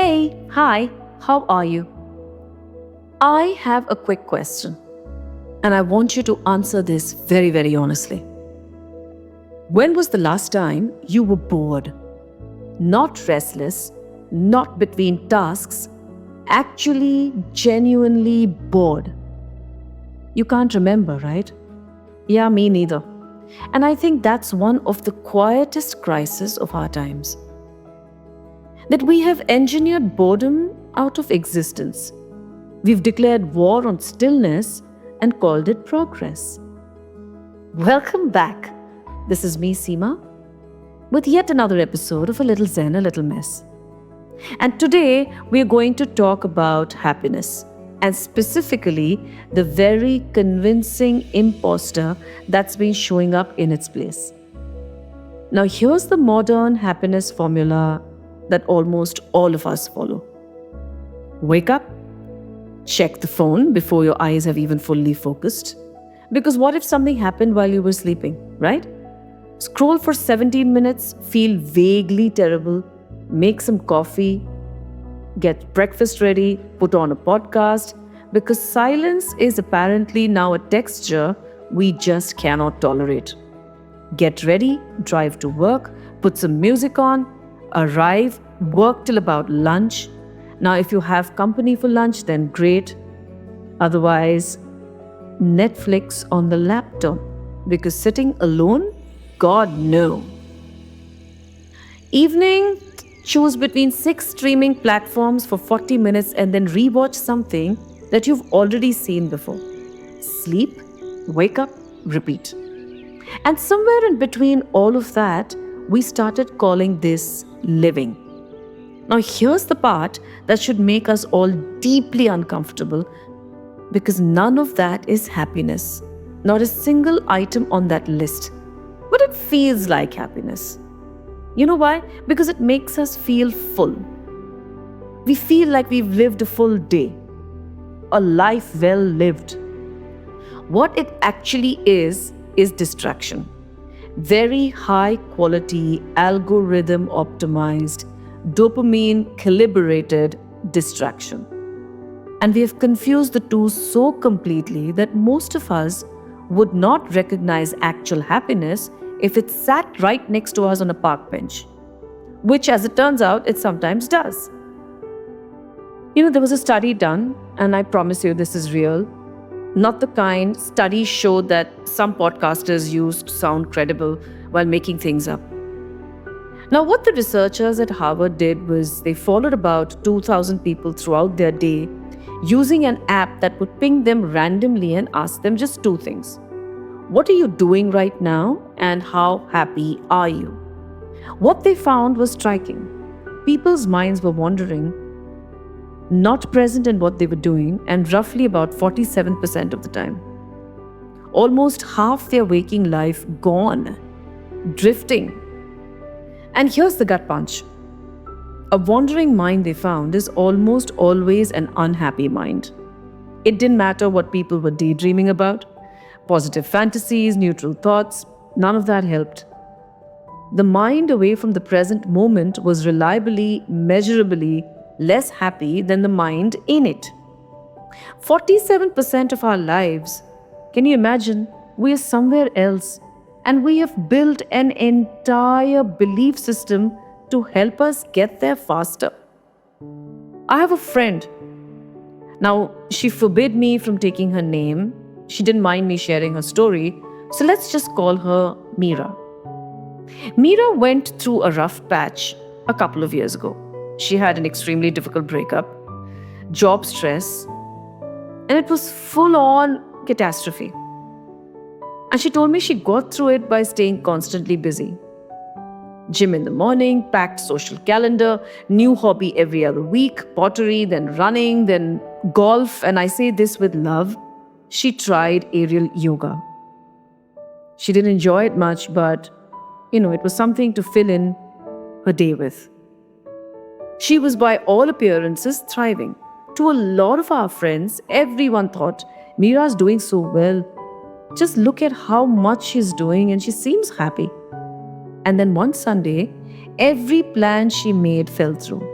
Hey, hi, how are you? I have a quick question, and I want you to answer this very, very honestly. When was the last time you were bored? Not restless, not between tasks, actually, genuinely bored. You can't remember, right? Yeah, me neither. And I think that's one of the quietest crises of our times. That we have engineered boredom out of existence. We've declared war on stillness and called it progress. Welcome back. This is me, Seema, with yet another episode of A Little Zen, A Little Mess. And today we are going to talk about happiness, and specifically the very convincing imposter that's been showing up in its place. Now, here's the modern happiness formula that almost all of us follow: wake up, check the phone before your eyes have even fully focused. Because what if something happened while you were sleeping, right? Scroll for 17 minutes, feel vaguely terrible, make some coffee, get breakfast ready, put on a podcast, because silence is apparently now a texture we just cannot tolerate. Get ready, drive to work, put some music on, arrive, work till about lunch. Now, if you have company for lunch, then great. Otherwise, Netflix on the laptop, because sitting alone, God no. Evening, choose between 6 streaming platforms for 40 minutes and then rewatch something that you've already seen before. Sleep, wake up, repeat. And somewhere in between all of that, we started calling this living. Now, here's the part that should make us all deeply uncomfortable, because none of that is happiness. Not a single item on that list. But it feels like happiness. You know why? Because it makes us feel full. We feel like we've lived a full day, a life well lived. What it actually is distraction. Very high quality, algorithm optimized, dopamine calibrated distraction. And we have confused the two so completely that most of us would not recognize actual happiness if it sat right next to us on a park bench, which, as it turns out, it sometimes does. There was a study done, and I promise you this is real. Not the kind studies showed that some podcasters used to sound credible while making things up. Now, what the researchers at Harvard did was they followed about 2,000 people throughout their day using an app that would ping them randomly and ask them just two things. What are you doing right now, and how happy are you? What they found was striking. People's minds were wandering, not present in what they were doing, and roughly about 47% of the time. Almost half their waking life gone, drifting. And here's the gut punch. A wandering mind, they found, is almost always an unhappy mind. It didn't matter what people were daydreaming about. Positive fantasies, neutral thoughts, none of that helped. The mind away from the present moment was reliably, measurably less happy than the mind in it. 47% of our lives, can you imagine? We are somewhere else, and we have built an entire belief system to help us get there faster. I have a friend. Now, she forbid me from taking her name. She didn't mind me sharing her story, so let's just call her Meera. Meera went through a rough patch a couple of years ago. She had an extremely difficult breakup, job stress, and it was full-on catastrophe. And she told me she got through it by staying constantly busy. Gym in the morning, packed social calendar, new hobby every other week, pottery, then running, then golf. And I say this with love. She tried aerial yoga. She didn't enjoy it much, but it was something to fill in her day with. She was by all appearances thriving. To a lot of our friends, everyone thought, Meera's doing so well. Just look at how much she's doing and she seems happy. And then one Sunday, every plan she made fell through.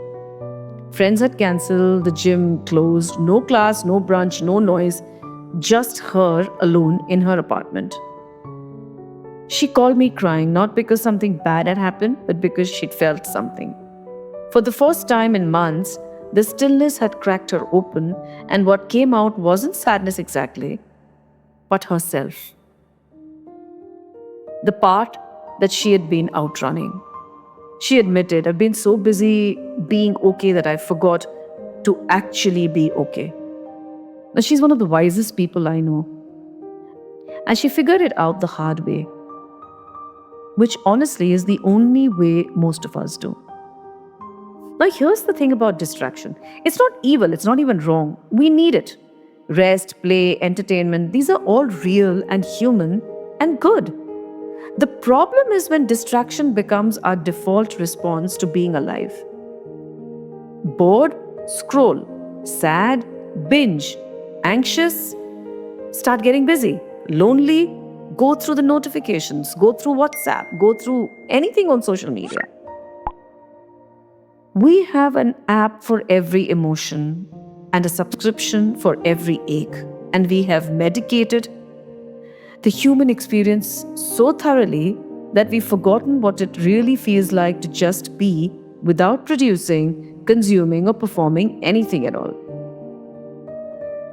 Friends had cancelled, the gym closed, no class, no brunch, no noise, just her alone in her apartment. She called me crying, not because something bad had happened, but because she'd felt something. For the first time in months, the stillness had cracked her open, and what came out wasn't sadness exactly, but herself. The part that she had been outrunning. She admitted, I've been so busy being okay that I forgot to actually be okay. Now, she's one of the wisest people I know. And she figured it out the hard way, which honestly is the only way most of us do. Now, here's the thing about distraction, it's not evil, it's not even wrong. We need it. Rest, play, entertainment, these are all real and human and good. The problem is when distraction becomes our default response to being alive. Bored? Scroll. Sad? Binge. Anxious? Start getting busy. Lonely? Go through the notifications, go through WhatsApp, go through anything on social media. We have an app for every emotion and a subscription for every ache, and we have medicated the human experience so thoroughly that we've forgotten what it really feels like to just be without producing, consuming, or performing anything at all.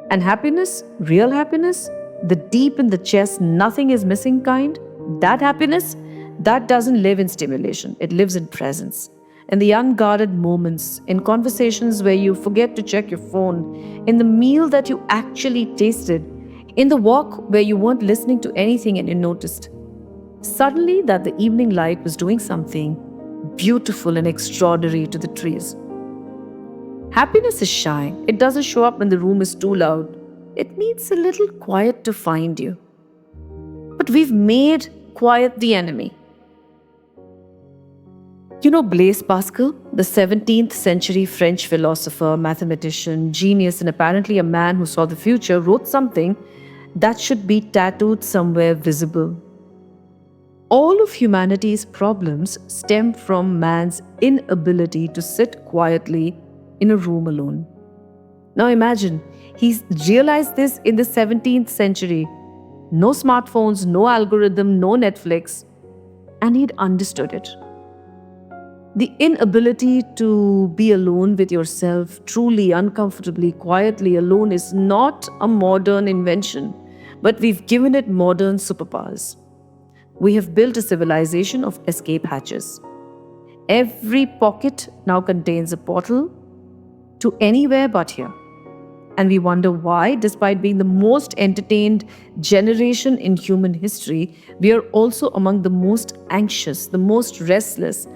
And happiness, real happiness, the deep in the chest, nothing is missing kind, that happiness, that doesn't live in stimulation. It lives in presence. In the unguarded moments, in conversations where you forget to check your phone, in the meal that you actually tasted, in the walk where you weren't listening to anything and you noticed suddenly that the evening light was doing something beautiful and extraordinary to the trees. Happiness is shy. It doesn't show up when the room is too loud. It needs a little quiet to find you. But we've made quiet the enemy. You know Blaise Pascal, the 17th century French philosopher, mathematician, genius, and apparently a man who saw the future, wrote something that should be tattooed somewhere visible. All of humanity's problems stem from man's inability to sit quietly in a room alone. Now imagine, he's realized this in the 17th century. No smartphones, no algorithm, no Netflix, and he'd understood it. The inability to be alone with yourself, truly, uncomfortably, quietly alone, is not a modern invention, but we've given it modern superpowers. We have built a civilization of escape hatches. Every pocket now contains a portal to anywhere but here. And we wonder why, despite being the most entertained generation in human history, we are also among the most anxious, the most restless,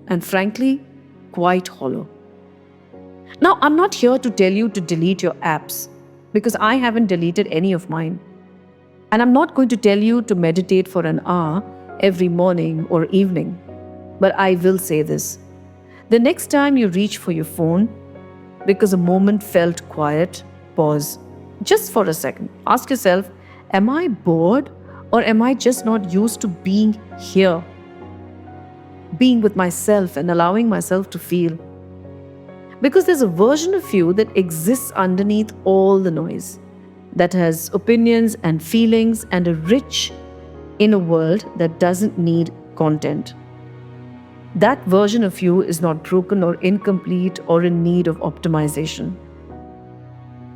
and frankly, quite hollow. Now, I'm not here to tell you to delete your apps, because I haven't deleted any of mine. And I'm not going to tell you to meditate for an hour every morning or evening. But I will say this. The next time you reach for your phone, because a moment felt quiet, pause. Just for a second. Ask yourself, am I bored or am I just not used to being here? Being with myself and allowing myself to feel. Because there's a version of you that exists underneath all the noise, that has opinions and feelings and a rich inner world that doesn't need content. That version of you is not broken or incomplete or in need of optimization.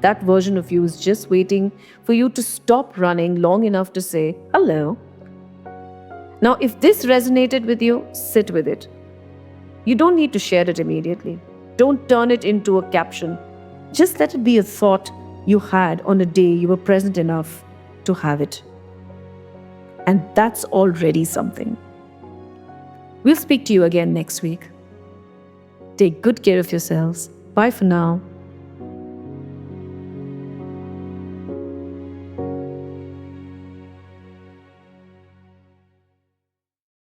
That version of you is just waiting for you to stop running long enough to say, hello. Now, if this resonated with you, sit with it. You don't need to share it immediately. Don't turn it into a caption. Just let it be a thought you had on a day you were present enough to have it. And that's already something. We'll speak to you again next week. Take good care of yourselves. Bye for now.